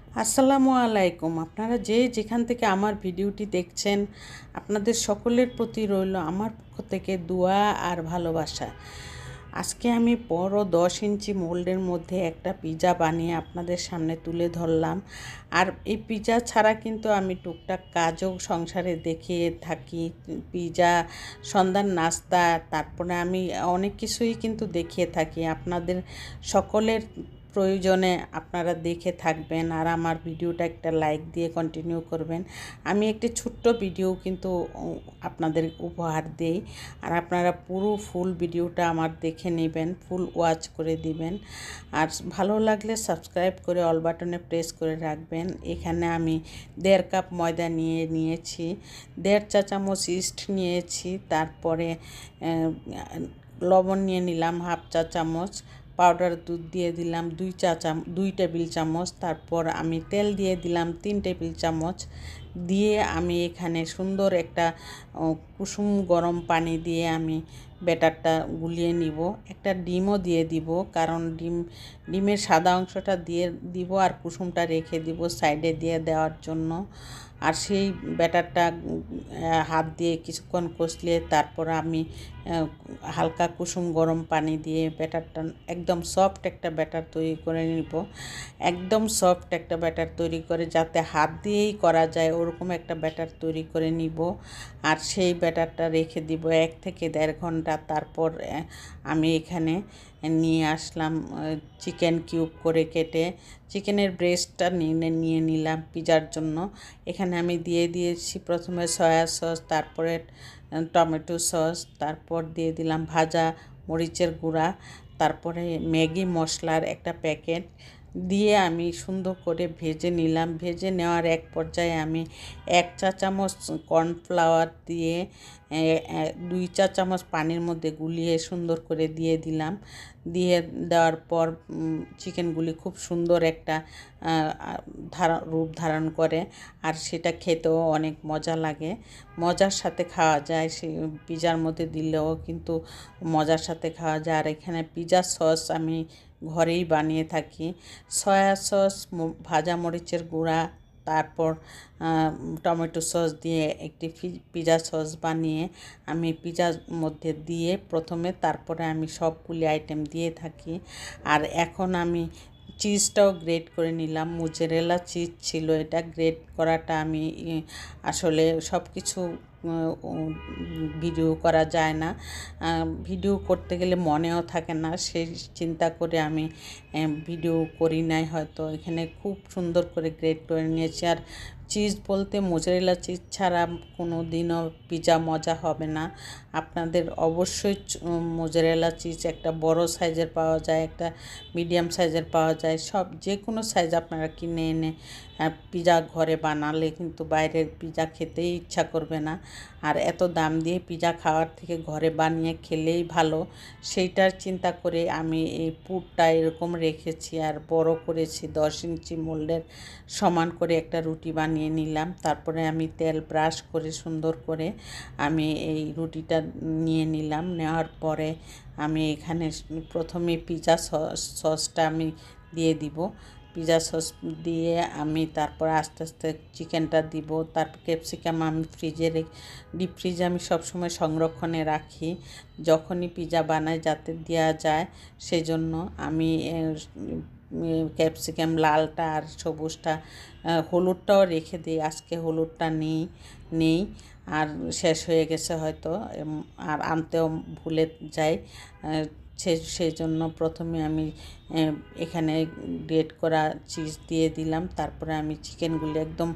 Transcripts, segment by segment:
আসসালামু আলাইকুম। আপনারা যে যেখান থেকে আমার ভিডিওটি দেখছেন, আপনাদের সকলের প্রতি রইল আমার পক্ষ থেকে দোয়া আর ভালোবাসা। আজকে আমি বড় 10 ইঞ্চি মোল্ডের মধ্যে একটা পিৎজা বানিয়ে আপনাদের সামনে তুলে ধরলাম। আর এই পিৎজা ছাড়া কিন্তু আমি টুকটাক কাজও সংসারে দেখিয়ে থাকি। পিৎজা, সন্ধ্যার নাস্তা, তারপরে আমি অনেক কিছুই কিন্তু দেখিয়ে থাকি। আপনাদের সকলের প্রয়োজনে আপনারা দেখে থাকবেন আর আমার ভিডিওটা একটা লাইক দিয়ে কন্টিনিউ করবেন। আমি একটি ছোট্ট ভিডিও কিন্তু আপনাদের উপহার দেই, আর আপনারা পুরো ফুল ভিডিওটা আমার দেখে নেবেন, ফুল ওয়াচ করে দিবেন। আর ভালো লাগলে সাবস্ক্রাইব করে অল বাটনে প্রেস করে রাখবেন। এখানে আমি 1.5 কাপ ময়দা নিয়েছি, 1.5 চা চামচ ইস্ট নিয়েছি, তারপরে লবণ নিয়ে নিলাম 1/2 চা চামচ, পাউডার দুধ দিয়ে দিলাম 2 টেবিল চামচ, তারপর আমি তেল দিয়ে দিলাম 3 টেবিল চামচ। দিয়ে আমি এখানে সুন্দর একটা কুসুম গরম পানি দিয়ে আমি ব্যাটারটা গুলিয়ে নিব। একটা ডিমও দিয়ে দিব, কারণ ডিমের সাদা অংশটা দিয়ে দিব আর কুসুমটা রেখে দিব সাইডে দিয়ে দেওয়ার জন্য। আর সেই ব্যাটারটা হাত দিয়ে কিছুক্ষণ কষলিয়ে তারপর আমি হালকা কুসুম গরম পানি দিয়ে ব্যাটারটা একদম সফট একটা ব্যাটার তৈরি করে নিব। একদম সফট একটা ব্যাটার তৈরি করে যাতে হাত দিয়েই করা যায় ওরকম একটা ব্যাটার তৈরি করে নিব। আর সেই ব্যাটারটা রেখে দিব 1 থেকে 1.5 ঘন্টা। তারপর আমি এখানে নিয়ে আসলাম চিকেন কিউব করে কেটে, চিকেনের ব্রেস্টটা নিয়ে নিলাম পিৎজার জন্য। এখানে আমি দিয়ে দিয়েছি প্রথমে সয়া সস, তারপরে টমেটো সস, তারপর দিয়ে দিলাম ভাজা মরিচের গুঁড়া, তারপরে ম্যাগি মশলার একটা প্যাকেট দিয়ে আমি সুন্দর করে ভেজে নিলাম। ভেজে নেওয়ার এক পর্যায়ে আমি 1 চা চামচ কর্নফ্লাওয়ার দিয়ে 2 চা চামচ পানির মধ্যে গুলিয়ে সুন্দর করে দিয়ে দিলাম। দিয়ে দেওয়ার পর চিকেনগুলি খুব সুন্দর একটা রূপ ধারণ করে, আর সেটা খেতেও অনেক মজা লাগে। মজার সাথে খাওয়া যায়, সেই পিৎজার মধ্যে দিলেও কিন্তু মজার সাথে খাওয়া যায়। আর এখানে পিৎজা সস আমি ঘরেই বানিয়ে থাকি। সয়া সস, ভাজা মরিচের গুঁড়া, তারপর টমেটো সস দিয়ে একটি পিৎজা সস বানিয়ে আমি পিৎজার মধ্যে দিয়ে প্রথমে, তারপরে আমি সবগুলি আইটেম দিয়ে থাকি। আর এখন আমি চিজটাও গ্রেট করে নিলাম। মোজারেলা চিজ ছিল, এটা গ্রেট করাটা আমি আসলে সব কিছু ভিডিও করা যায় না, ভিডিও করতে গেলে মনেও থাকে না, সেই চিন্তা করে আমি ভিডিও করি নাই হয়তো। এখানে খুব সুন্দর করে গ্রেট করে নিয়েছি। আর চিজ বলতে মোজারেলা চিজ ছাড়া কোনো দিনও পিৎজা মজা হবে না। আপনাদের অবশ্যই মোজারেলা চিজ একটা বড় সাইজের পাওয়া যায়, একটা মিডিয়াম সাইজের পাওয়া যায়, সব যে কোনো সাইজ আপনারা কিনে এনে পিৎজা ঘরে বানালে কিন্তু বাইরের পিৎজা খেতেই ইচ্ছা করবে না। আর এত দাম দিয়ে পিৎজা খাওয়ার থেকে ঘরে বানিয়ে খেলেই ভালো, সেইটার চিন্তা করে আমি এই পুরটা এরকম রেখেছি আর বড় করেছি। 10 ইঞ্চি মোল্ডের সমান করে একটা রুটি বানিয়ে নিলাম। তারপরে আমি তেল ব্রাশ করে সুন্দর করে আমি এই রুটিটা নিয়ে নিলাম। নেওয়ার পরে আমি এখানে প্রথমে পিৎজা সসটা আমি দিয়ে দিব। পিৎজা সস দিয়ে আমি তারপর আস্তে আস্তে চিকেনটা দিব। তারপর ক্যাপসিকাম আমি ডিপ ফ্রিজে আমি সবসময় সংরক্ষণে রাখি, যখনই পিৎজা বানাই যাতে দেওয়া যায় সেই জন্য। আমি ক্যাপসিকাম লালটা আর সবুজটা, হলুদটাও রেখে দিই। আজকে হলুদটা নেই আর শেষ হয়ে গেছে হয়তো, আর আনতেও ভুলে যাই। সেই জন্য প্রথমে আমি এখানে গ্রেট করা চিজ দিয়ে দিলাম। তারপরে আমি চিকেনগুলি একদম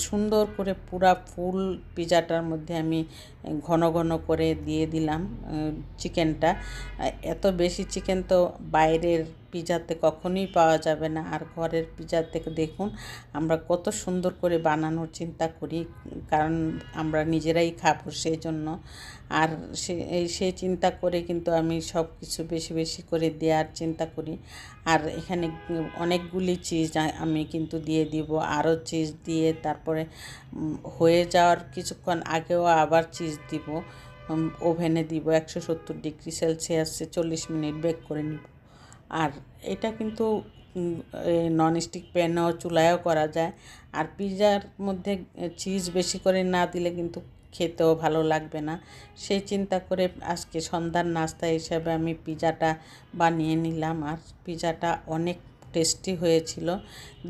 সুন্দর করে পুরা ফুল পিৎজাটার মধ্যে আমি ঘন ঘন করে দিয়ে দিলাম চিকেনটা। এত বেশি চিকেন তো বাইরের পিৎজাতে কখনোই পাওয়া যাবে না। আর ঘরের পিৎজা থেকে দেখুন আমরা কত সুন্দর করে বানানোর চিন্তা করি, কারণ আমরা নিজেরাই খাবো সেই জন্য। আর সেই চিন্তা করে কিন্তু আমি সব কিছু বেশি বেশি করে দেওয়ার চিন্তা করি। আর এখানে অনেকগুলি চিজ আমি কিন্তু দিয়ে দিব, আরও চিজ দিয়ে তারপরে হয়ে যাওয়ার কিছুক্ষণ আগেও আবার চিজ দিব। ওভেনে দিব 170 ডিগ্রি সেলসিয়াসে 40 মিনিট বেক করে নিব। আর এটা কিন্তু ননস্টিক প্যানেও চুলায়ও করা যায়। আর পিৎজার মধ্যে চিজ বেশি করে না দিলে কিন্তু খেতেও ভালো লাগবে না। সেই চিন্তা করে আজকে সন্ধ্যার নাস্তা হিসাবে আমি পিৎজাটা বানিয়ে নিলাম। আর পিৎজাটা অনেক টেস্টি হয়েছিল,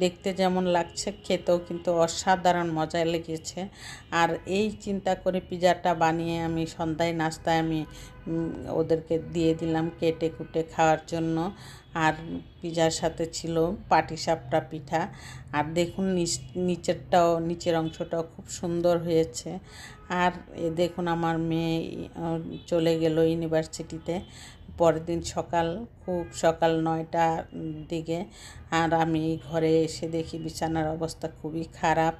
দেখতে যেমন লাগছে খেতেও কিন্তু অসাধারণ মজা লেগেছে। আর এই চিন্তা করে পিৎজাটা বানিয়ে আমি সন্ধ্যায় নাস্তায় আমি ওদেরকে দিয়ে দিলাম কেটে কুটে খাওয়ার জন্য। আর পিৎজার সাথে ছিল পাটিসাপটা পিঠা। আর দেখুন নিচের অংশটাও খুব সুন্দর হয়েছে। আর দেখুন আমার মেয়ে চলে গেল ইউনিভার্সিটিতে পরের দিন খুব সকাল 9টার দিকে। আর আমি ঘরে এসে দেখি বিছানার অবস্থা খুবই খারাপ।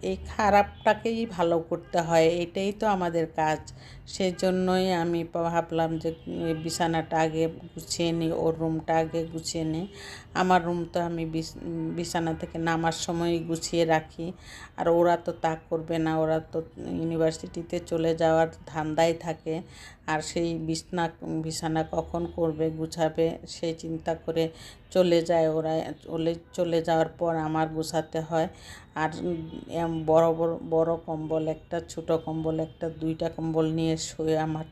এই খারাপটাকেই ভালো করতে হয়, এটাই তো আমাদের কাজ। সেজন্যই আমি ভাবলাম যে বিছানাটা আগে গুছিয়ে নিই, ওর রুমটা আগে গুছিয়ে নিই। আমার রুম তো আমি বিছানা থেকে নামার সময় গুছিয়ে রাখি। আর ওরা তো তা করবে না, ওরা তো ইউনিভার্সিটিতে চলে যাওয়ার ধান্দায় থাকে। আর সেই বিছানা কখন করবে গুছাবে সেই চিন্তা করে চলে যায় ওরা। চলে যাওয়ার পর আমার গুছাতে হয়। আর বড় কম্বল একটা, ছোটো কম্বল একটা, 2টা কম্বল নিয়ে শুয়ে আমার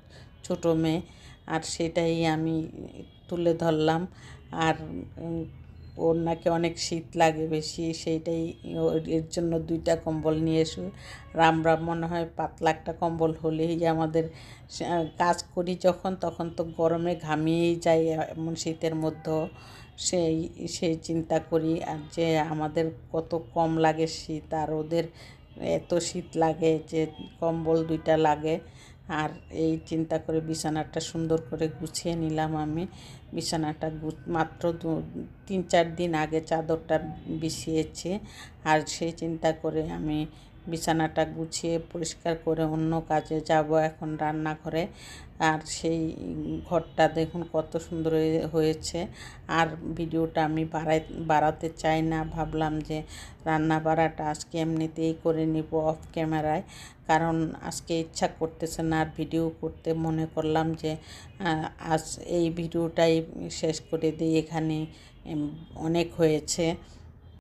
ছোটো মেয়ে। আর সেটাই আমি তুলে ধরলাম। আর ওর নাকি অনেক শীত লাগে বেশি, সেইটাই এর জন্য 2টা কম্বল নিয়ে শুয়ে। আমরা মনে হয় পাতলা একটা কম্বল হলেই আমাদের কাজ করি যখন, তখন তো গরমে ঘামিয়েই যাই এমন শীতের মধ্যেও। সেই চিন্তা করি আর যে আমাদের কত কম লাগে শীত, আর ওদের এত শীত লাগে যে কম্বল 2টা লাগে। আর এই চিন্তা করে বিছানাটা সুন্দর করে গুছিয়ে নিলাম আমি। বিছানাটা মাত্র 3-4 দিন আগে চাদরটা বিছিয়েছি। আর সেই চিন্তা করে আমি বিছানাটা গুছিয়ে পরিষ্কার করে অন্য কাজে যাব এখন রান্নাঘরে। আর সেই ঘরটা দেখুন কত সুন্দর হয়েছে। আর ভিডিওটা আমি বাড়াতে চাই না, ভাবলাম যে রান্না বাড়াটা আজকে এমনিতেই করে নিব অফ ক্যামেরায়, কারণ আজকে ইচ্ছা করতেছে না আর ভিডিও করতে। মনে করলাম যে আজ এই ভিডিওটাই শেষ করে দিই, এখানে অনেক হয়েছে।